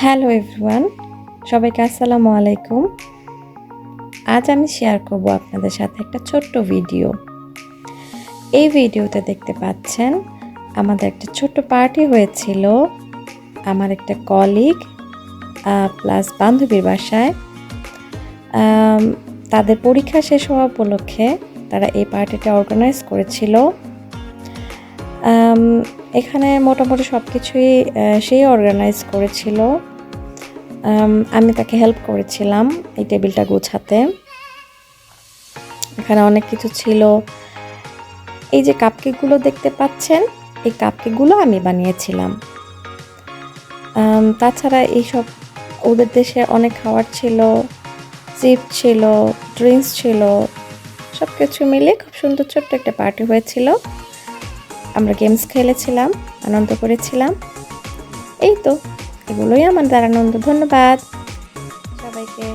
Hello everyone, সবাইকে আসসালামু আলাইকুম। আজ আমি শেয়ার করব আপনাদের সাথে একটা ছোট্ট ভিডিও। এই ভিডিওতে দেখতে পাচ্ছেন আমাদের একটা ছোট্ট পার্টি হয়েছিল আমার একটা কলিগ প্লাস বান্ধবীর বাসায়। তাদের পরীক্ষা শেষ হওয়া উপলক্ষে তারা এই পার্টিটা অর্গানাইজ করেছিল। এখানে মোটামুটি সব কিছুই সেই অর্গানাইজ করেছিল। আমি তাকে হেল্প করেছিলাম এই টেবিলটা গোছাতে। এখানে অনেক কিছু ছিল। এই যে কাপকেকগুলো দেখতে পাচ্ছেন, এই কাপকেকগুলো আমি বানিয়েছিলাম। তাছাড়া এইসব ওদের দেশে অনেক খাবার ছিল, চিপস ছিল, ড্রিঙ্কস ছিল, সব কিছু মিলে খুব সুন্দর ছোট্ট একটা পার্টি হয়েছিল। আমরা গেমস খেলেছিলাম, আনন্দ করেছিলাম। এই তো এগুলোই আমাদের আনন্দ। ধন্যবাদ সবাইকে।